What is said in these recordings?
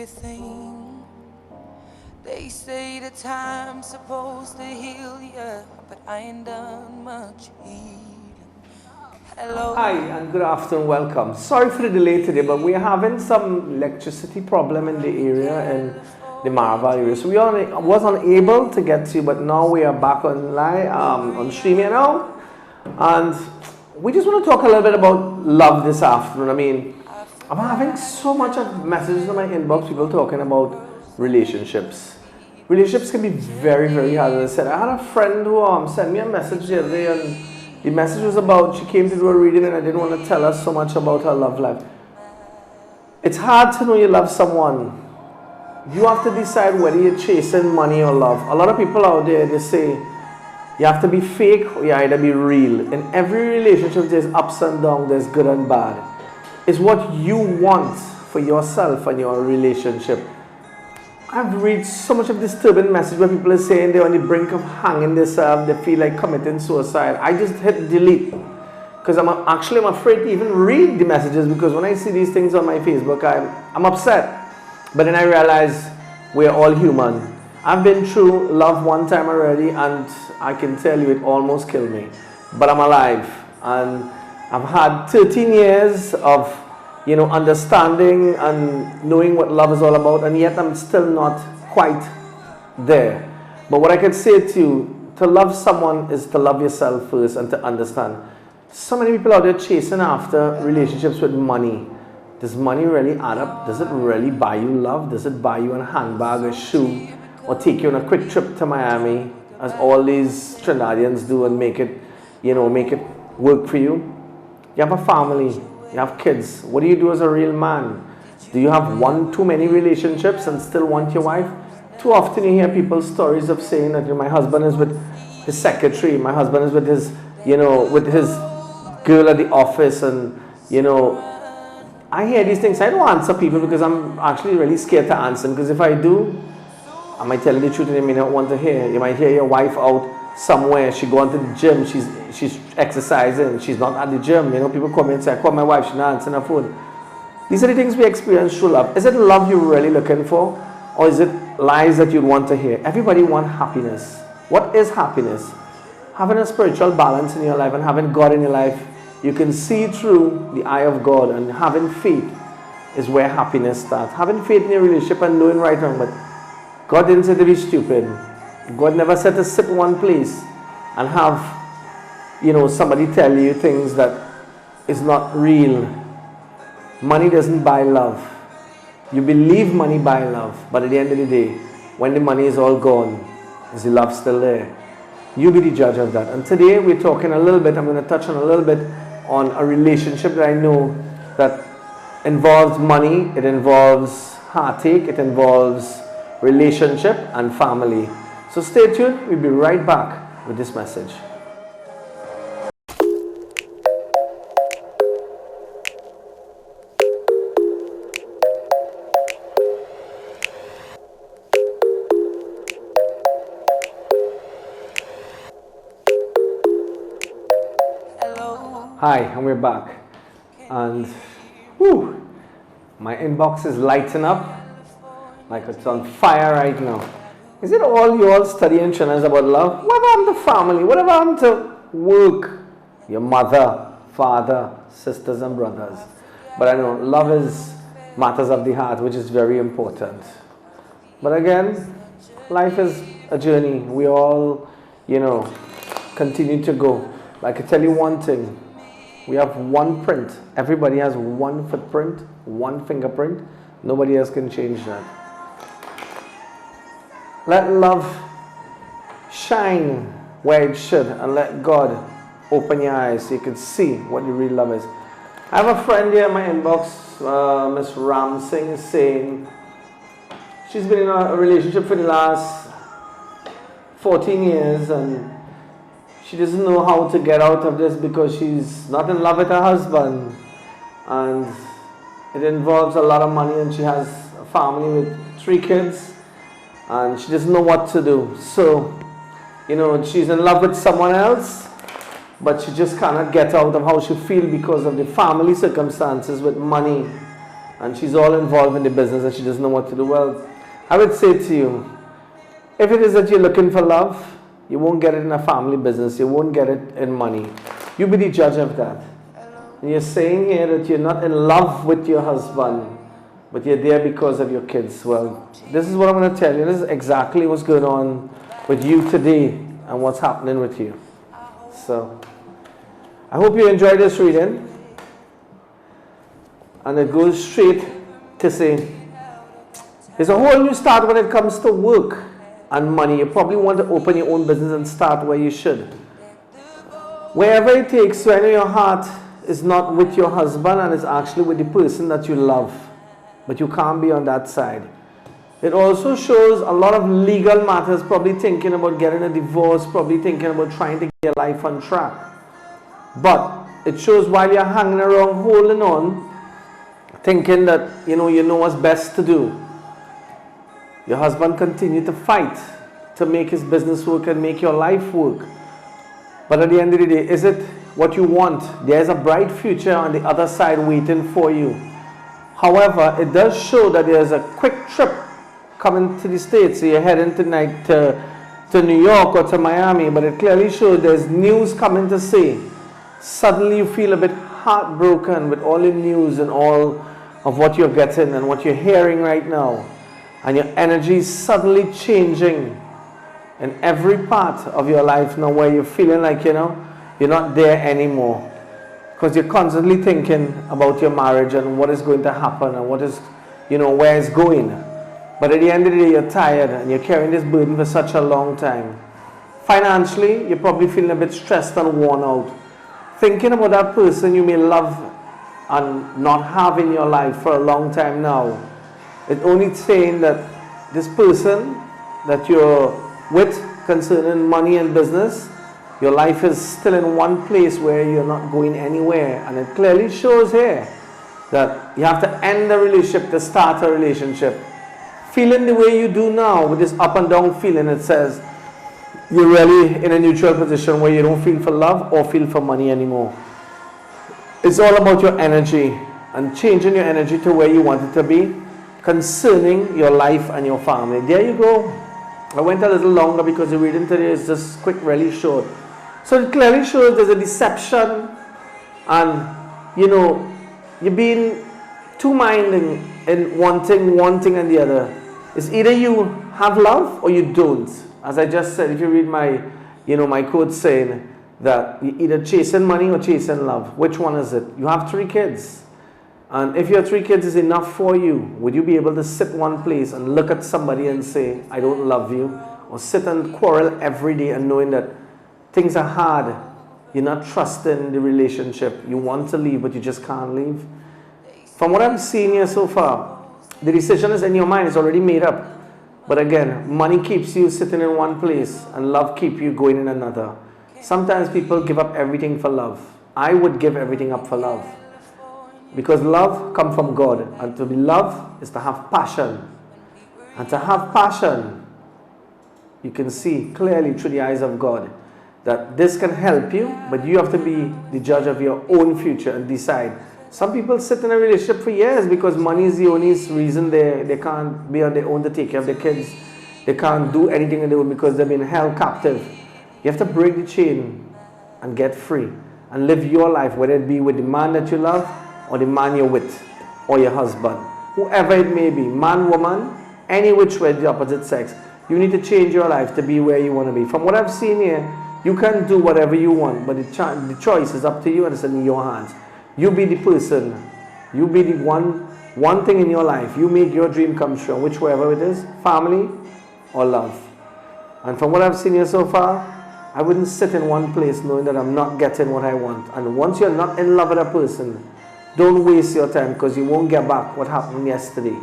everything. They say the time's supposed to heal ya, but I ain't done much healing. Hello. Hi and good afternoon, welcome. Sorry for the delay today, but we're having some electricity problem in the area in the Marva area. So was unable to get to you, but now we are back online, on streaming now. And we just want to talk a little bit about love this afternoon. I mean, I'm having so much of messages in my inbox, people talking about relationships. Relationships can be very, very hard. As I said, I had a friend who sent me a message the other day, and the message was about, she came to do a reading and I didn't want to tell her so much about her love life. It's hard to know you love someone. You have to decide whether you're chasing money or love. A lot of people out there, they say, you have to be fake or you either be real. In every relationship, there's ups and downs, there's good and bad. It's what you want for yourself and your relationship. I've read so much of disturbing message where people are saying they're on the brink of hanging themselves, they feel like committing suicide. I just hit delete because I'm afraid to even read the messages, because when I see these things on my Facebook, I'm upset. But then I realize we're all human. I've been through love one time already, and I can tell you it almost killed me. But I'm alive, and I've had 13 years of understanding and knowing what love is all about, and yet I'm still not quite there. But what I could say to you, to love someone is to love yourself first and to understand. So many people out there chasing after relationships with money. Does money really add up? Does it really buy you love? Does it buy you a handbag, a shoe, or take you on a quick trip to Miami, as all these Trinidadians do, and make it work for you? You have a family. You have kids. What do you do as a real man? Do you have one too many relationships and still want your wife? Too often you hear people's stories of saying that my husband is with his secretary, my husband is with his, with his girl at the office, and I hear these things. I don't answer people because I'm actually really scared to answer them, because if I do, I might tell you the truth and you may not want to hear. You might hear your wife out somewhere, she go to the gym, she's exercising, she's not at the gym. People come in and say, I call my wife, she's not answering her phone. These are the things we experience through love. Is it love you're really looking for, or is it lies that you'd want to hear? Everybody wants happiness. What is happiness? Having a spiritual balance in your life and having God in your life. You can see through the eye of God, and having faith is where happiness starts. Having faith in your relationship and knowing right and wrong. But God didn't say to be stupid. God never said to sit in one place and have, somebody tell you things that is not real. Money doesn't buy love. You believe money buy love, but at the end of the day, when the money is all gone, is the love still there? You be the judge of that. And today we're talking a little bit, I'm going to touch on a little bit on a relationship that I know that involves money, it involves heartache, it involves relationship and family. So stay tuned, we'll be right back with this message. Hello. Hi, and we're back. And whew, my inbox is lighting up like it's on fire right now. Is it all you all studying channels about love? What happened to family? What happened to work? Your mother, father, sisters and brothers. But I know love is matters of the heart, which is very important. But again, life is a journey. We all, continue to go. Like I tell you one thing, we have one print. Everybody has one footprint, one fingerprint. Nobody else can change that. Let love shine where it should, and let God open your eyes so you can see what the real love is. I have a friend here in my inbox, Miss Ram Singh, is saying she's been in a relationship for the last 14 years and she doesn't know how to get out of this because she's not in love with her husband, and it involves a lot of money, and she has a family with 3 kids. And she doesn't know what to do. So, she's in love with someone else, but she just cannot get out of how she feels because of the family circumstances with money and she's all involved in the business and she doesn't know what to do. Well, I would say to you, if it is that you're looking for love, you won't get it in a family business, you won't get it in money. You be the judge of that. And you're saying here that you're not in love with your husband, but you're there because of your kids. Well, this is what I'm going to tell you. This is exactly what's going on with you today and what's happening with you. So, I hope you enjoyed this reading. And it goes straight to say, there's a whole new start when it comes to work and money. You probably want to open your own business and start where you should. Wherever it takes you, I know your heart is not with your husband and it's actually with the person that you love. But you can't be on that side. It also shows a lot of legal matters, probably thinking about getting a divorce, probably thinking about trying to get your life on track. But it shows while you're hanging around, holding on, thinking that you know what's best to do, your husband continued to fight to make his business work and make your life work. But at the end of the day, is it what you want? There's a bright future on the other side waiting for you. However, it does show that there's a quick trip coming to the States. So you're heading tonight to New York or to Miami, but it clearly shows there's news coming to say. Suddenly you feel a bit heartbroken with all the news and all of what you're getting and what you're hearing right now. And your energy is suddenly changing in every part of your life now, where you're feeling like, you're not there anymore. Because you're constantly thinking about your marriage and what is going to happen and what is, where it's going. But at the end of the day, you're tired and you're carrying this burden for such a long time. Financially, you're probably feeling a bit stressed and worn out. Thinking about that person you may love and not have in your life for a long time now. It's only saying that this person that you're with concerning money and business, your life is still in one place where you're not going anywhere. And it clearly shows here that you have to end the relationship to start a relationship. Feeling the way you do now, with this up and down feeling, it says you're really in a neutral position where you don't feel for love or feel for money anymore. It's all about your energy and changing your energy to where you want it to be concerning your life and your family. There you go. I went a little longer because the reading today is just quick, really short. So it clearly shows there's a deception and, you're being two-minded in wanting one thing and the other. It's either you have love or you don't. As I just said, if you read my quote saying that you're either chasing money or chasing love. Which one is it? You have 3 kids. And if your 3 kids is enough for you, would you be able to sit one place and look at somebody and say, I don't love you? Or sit and quarrel every day and knowing that things are hard. You're not trusting the relationship. You want to leave, but you just can't leave. From what I'm seeing here so far, the decision is in your mind. It's already made up. But again, money keeps you sitting in one place and love keeps you going in another. Sometimes people give up everything for love. I would give everything up for love. Because love comes from God. And to be loved is to have passion. And to have passion, you can see clearly through the eyes of God that this can help you, but you have to be the judge of your own future and decide. Some people sit in a relationship for years because money is the only reason they can't be on their own to take care of their kids. They can't do anything on their own because they've been held captive. You have to break the chain and get free and live your life, whether it be with the man that you love or the man you're with or your husband. Whoever it may be, man, woman, any which way the opposite sex. You need to change your life to be where you want to be. From what I've seen here, you can do whatever you want, but the choice is up to you and it's in your hands. You be the person. You be the one thing in your life. You make your dream come true, whichever it is, family or love. And from what I've seen here so far, I wouldn't sit in one place knowing that I'm not getting what I want. And once you're not in love with a person, don't waste your time because you won't get back what happened yesterday.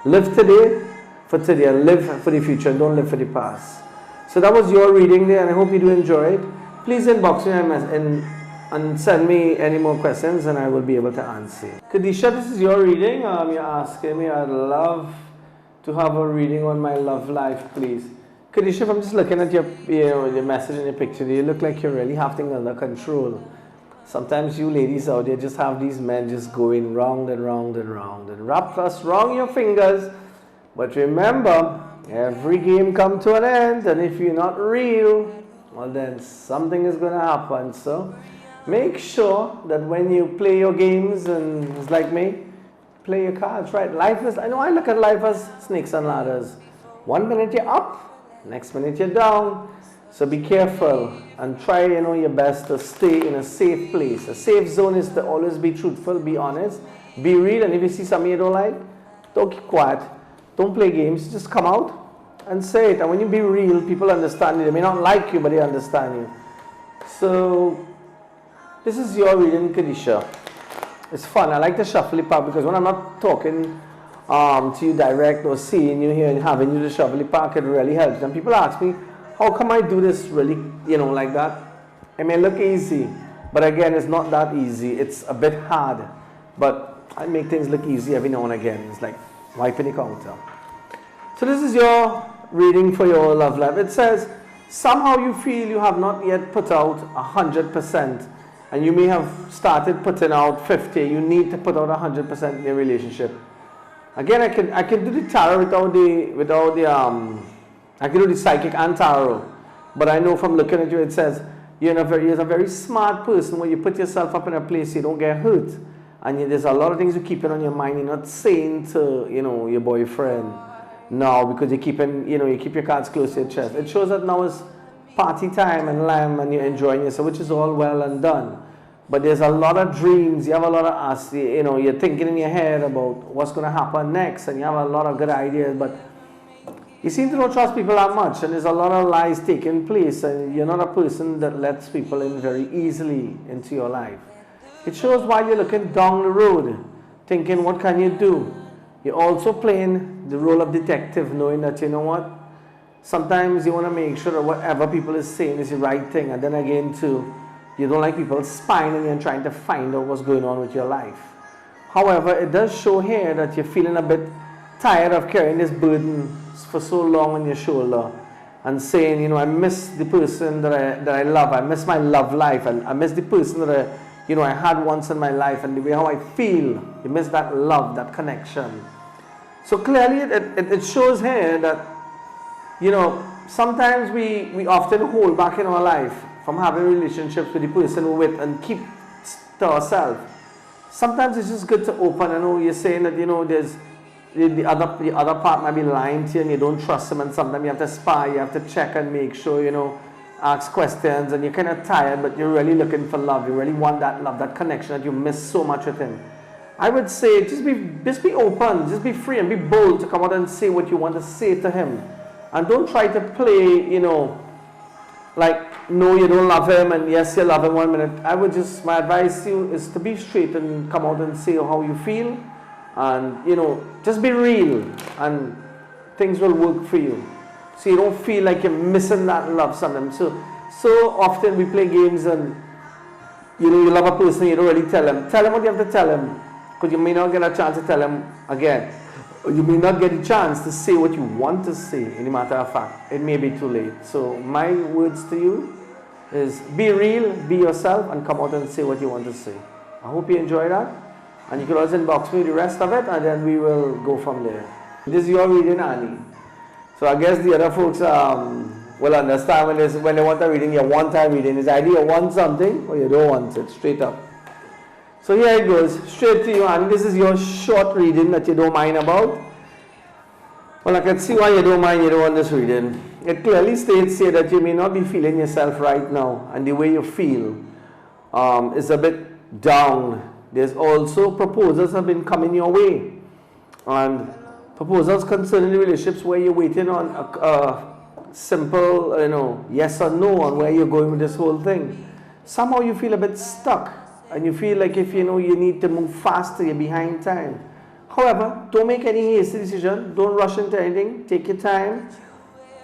Live today for today and live for the future and don't live for the past. So that was your reading there and I hope you do enjoy it. Please inbox me and send me any more questions and I will be able to answer. Kadisha, this is your reading. You're asking me, I'd love to have a reading on my love life, please. Kadisha, if I'm just looking at your message and your picture, you look like you're really having things under control. Sometimes you ladies out there just have these men just going round and round and round and wrap us round your fingers. But remember, every game comes to an end, and if you're not real, well then something is going to happen. So make sure that when you play your games, and it's like me, play your cards right. Life is, I know I look at life as snakes and ladders. 1 minute you're up, next minute you're down. So be careful and try, your best to stay in a safe place. A safe zone is to always be truthful, be honest, be real, and if you see something you don't like, don't keep quiet. Don't play games, just come out and say it. And when you be real, people understand you. They may not like you, but they understand you. So this is your reading, Kadisha. It's fun. I like the shuffle part because when I'm not talking to you direct or seeing you here and having you the shuffle part, it really helps. And people ask me, how come I do this really, like that? It may look easy, but again, it's not that easy. It's a bit hard, but I make things look easy every now and again. It's like wiping the counter. So this is your reading for your love life. It says, somehow you feel you have not yet put out 100%. And you may have started putting out 50. You need to put out 100% in your relationship. Again, I can do the tarot I can do the psychic and tarot. But I know from looking at you, it says you're a very smart person where you put yourself up in a place you don't get hurt. And there's a lot of things you keep it on your mind. You're not saying to, your boyfriend now because you keep your cards close to your chest. It shows that now is party time and lamb and you're enjoying yourself, which is all well and done. But there's a lot of dreams. You have a lot of you're thinking in your head about what's going to happen next, and you have a lot of good ideas, but you seem to not trust people that much, and there's a lot of lies taking place, and you're not a person that lets people in very easily into your life. It shows why you're looking down the road, thinking, what can you do? You're also playing the role of detective, knowing that, sometimes you want to make sure that whatever people is saying is the right thing, and then again, too, you don't like people spying on you and trying to find out what's going on with your life. However, it does show here that you're feeling a bit tired of carrying this burden for so long on your shoulder and saying, I miss the person that I love. I miss my love life, and I miss the person that I had once in my life, and the way how I feel. You miss that love, that connection. So clearly, it shows here that sometimes we often hold back in our life from having relationships with the person we're with and keep to ourselves. Sometimes it's just good to open. I know you're saying that there's the other part might be lying to you and you don't trust them, and sometimes you have to spy, you have to check and make sure, ask questions, and you're kind of tired, but you're really looking for love. You really want that love, that connection that you miss so much with him. I would say just be open, just be free and be bold to come out and say what you want to say to him. And don't try to play, like, no, you don't love him, and yes, you love him 1 minute. My advice to you is to be straight and come out and say how you feel. And, just be real, and things will work for you. So you don't feel like you're missing that love sometimes. So often we play games and, you love a person, you don't really tell him. Tell him what you have to tell him, because you may not get a chance to tell him again. You may not get a chance to say what you want to say. In a matter of fact, it may be too late. So my words to you is be real, be yourself, and come out and say what you want to say. I hope you enjoy that, and you can also inbox me the rest of it, and then we will go from there. This is your reading, Annie. So I guess the other folks will understand when they want a reading, your one-time reading is either you want something or you don't want it, straight up. So here it goes, straight to you, and this is your short reading that you don't mind about. Well, I can see why you don't mind, you don't want this reading. It clearly states here that you may not be feeling yourself right now, and the way you feel is a bit down. There's also proposals have been coming your way, and proposals concerning the relationships where you're waiting on a simple, yes or no on where you're going with this whole thing. Somehow you feel a bit stuck. And you feel like if you need to move faster, you're behind time. However, don't make any hasty decision. Don't rush into anything. Take your time.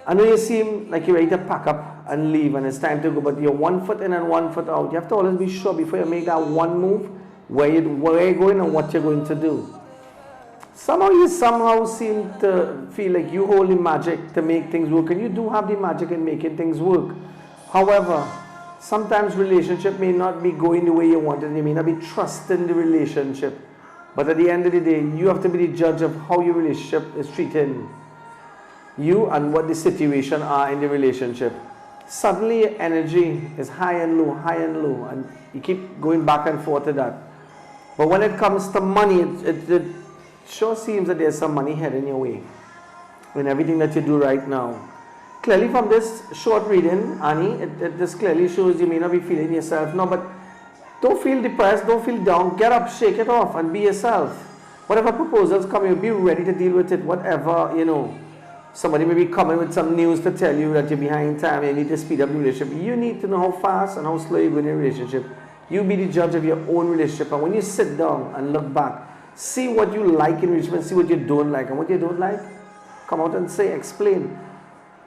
I know you seem like you're ready to pack up and leave and it's time to go, but you're 1 foot in and 1 foot out. You have to always be sure before you make that one move where you're going and what you're going to do. Somehow you seem to feel like you hold the magic to make things work, and you do have the magic in making things work. However, Sometimes relationship may not be going the way you want it. You may not be trusting the relationship. But at the end of the day, you have to be the judge of how your relationship is treating you and what the situation are in the relationship. Suddenly your energy is high and low, and you keep going back and forth to that. But when it comes to money, it sure seems that there's some money heading your way in everything that you do right now. Clearly from this short reading, Annie, it just clearly shows you may not be feeling yourself. No, but don't feel depressed, don't feel down. Get up, shake it off, and be yourself. Whatever proposals come, you'll be ready to deal with it. Whatever, somebody may be coming with some news to tell you that you're behind time, you need to speed up the relationship. You need to know how fast and how slow you're going in a relationship. You be the judge of your own relationship. And when you sit down and look back, see what you like in relationship, see what you don't like. And what you don't like, come out and say, explain.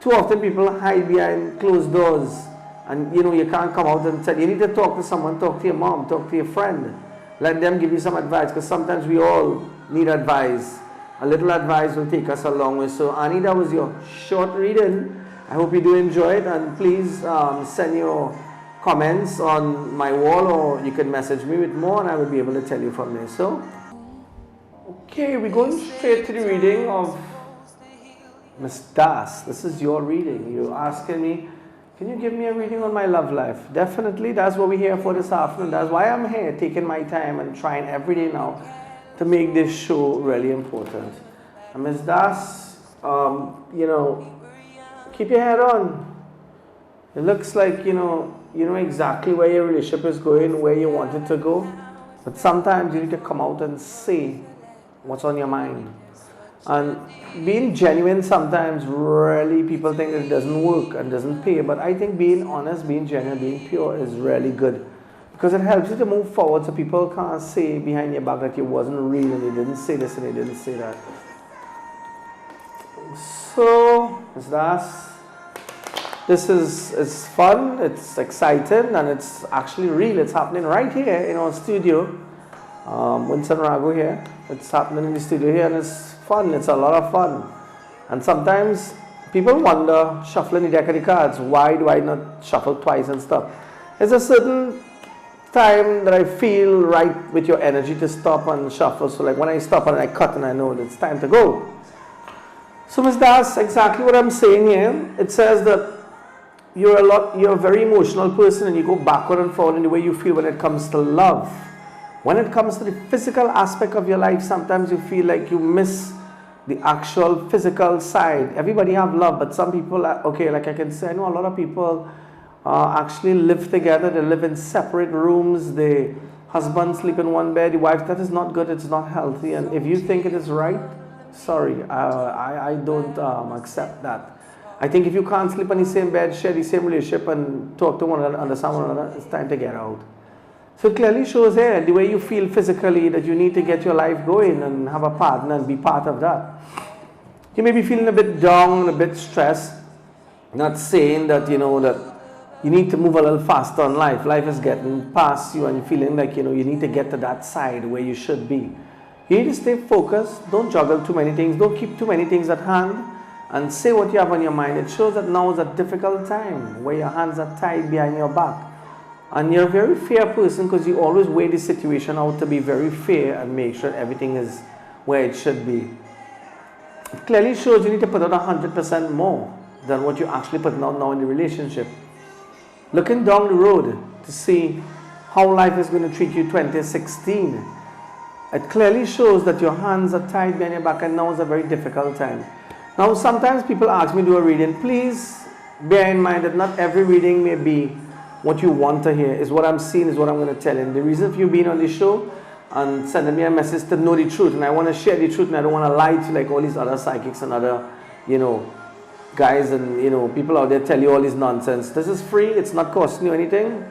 Too often people hide behind closed doors. And you can't come out and tell. You need to talk to someone, talk to your mom, talk to your friend. Let them give you some advice, because sometimes we all need advice. A little advice will take us a long way. So Annie, that was your short reading. I hope you do enjoy it, and please send your comments on my wall, or you can message me with more and I will be able to tell you from there. So, okay, we're going straight to the reading of Miss Das. This is your reading. You're asking me, can you give me a reading on my love life? Definitely, that's what we're here for this afternoon. That's why I'm here, taking my time and trying every day now to make this show really important. And Ms. Das, keep your head on. It looks like, you know exactly where your relationship is going, where you want it to go. But sometimes you need to come out and say what's on your mind. And being genuine sometimes, really, people think it doesn't work and doesn't pay. But I think being honest, being genuine, being pure is really good. Because it helps you to move forward, so people can't say behind your back that you wasn't real and you didn't say this and you didn't say that. So, Ms. Das, this is fun, it's exciting, and it's actually real. It's happening right here in our studio. Winston Ragoo here. It's happening in the studio here, and it's fun. It's a lot of fun. And sometimes people wonder, shuffling the deck of the cards, why do I not shuffle twice and stuff? There's a certain time that I feel right with your energy to stop and shuffle. So like when I stop and I cut and I know that it's time to go. So Ms. Das, exactly what I'm saying here. It says that you're a very emotional person, and you go backward and forward in the way you feel when it comes to love. When it comes to the physical aspect of your life, sometimes you feel like you miss the actual physical side. Everybody have love, but some people, like I can say, I know a lot of people actually live together. They live in separate rooms. The husband sleep in one bed, the wife. That is not good. It's not healthy. And if you think it is right, sorry, I don't accept that. I think if you can't sleep in the same bed, share the same relationship, and talk to one another, understand one another, it's time to get out. So it clearly shows here the way you feel physically, that you need to get your life going and have a partner and be part of that. You may be feeling a bit down and a bit stressed. Not saying that, that you need to move a little faster in life. Life is getting past you and you're feeling like, you need to get to that side where you should be. You need to stay focused. Don't juggle too many things. Don't keep too many things at hand. And say what you have on your mind. It shows that now is a difficult time where your hands are tied behind your back. And you're a very fair person, because you always weigh the situation out to be very fair and make sure everything is where it should be. It clearly shows you need to put out 100% more than what you're actually putting out now in the relationship. Looking down the road to see how life is going to treat you 2016. It clearly shows that your hands are tied behind your back, and now is a very difficult time. Now, sometimes people ask me to do a reading. Please bear in mind that not every reading may be what you want to hear. Is what I'm seeing, is what I'm going to tell you. The reason for you being on this show and sending me a message to know the truth, and I want to share the truth, and I don't want to lie to you like all these other psychics and other, guys and, people out there tell you all this nonsense. This is free. It's not costing you anything.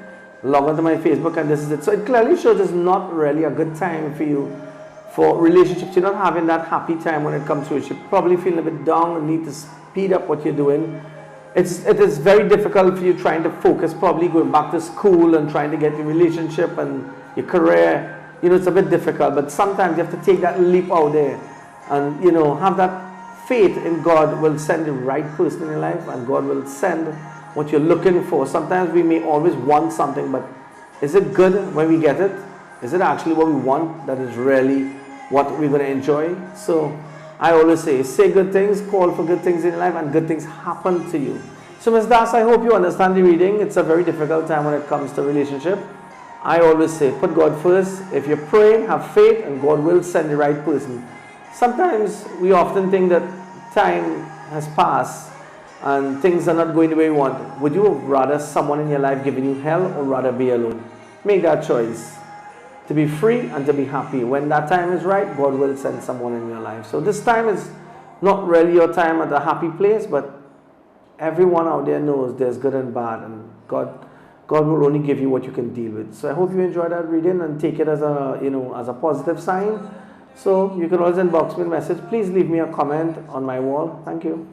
Log on to my Facebook, and this is it. So it clearly shows it's not really a good time for you. For relationships, you're not having that happy time when it comes to it. You're probably feeling a bit down and need to speed up what you're doing. It is very difficult for you trying to focus, probably going back to school and trying to get your relationship and your career. It's a bit difficult, but sometimes you have to take that leap out there and, have that faith in God will send the right person in your life, and God will send what you're looking for. Sometimes we may always want something, but is it good when we get it? Is it actually what we want that is really what we're going to enjoy? So I always say good things, call for good things in your life, and good things happen to you. So Ms. Das, I hope you understand the reading. It's a very difficult time when it comes to relationship. I always say, put God first. If you're praying, have faith, and God will send the right person. Sometimes we often think that time has passed and things are not going the way you want. Would you rather someone in your life giving you hell or rather be alone? Make that choice. To be free and to be happy. When that time is right, God will send someone in your life. So this time is not really your time at a happy place, but everyone out there knows there's good and bad, and God will only give you what you can deal with. So I hope you enjoyed that reading and take it as a positive sign. So you can always inbox me a message. Please leave me a comment on my wall. Thank you.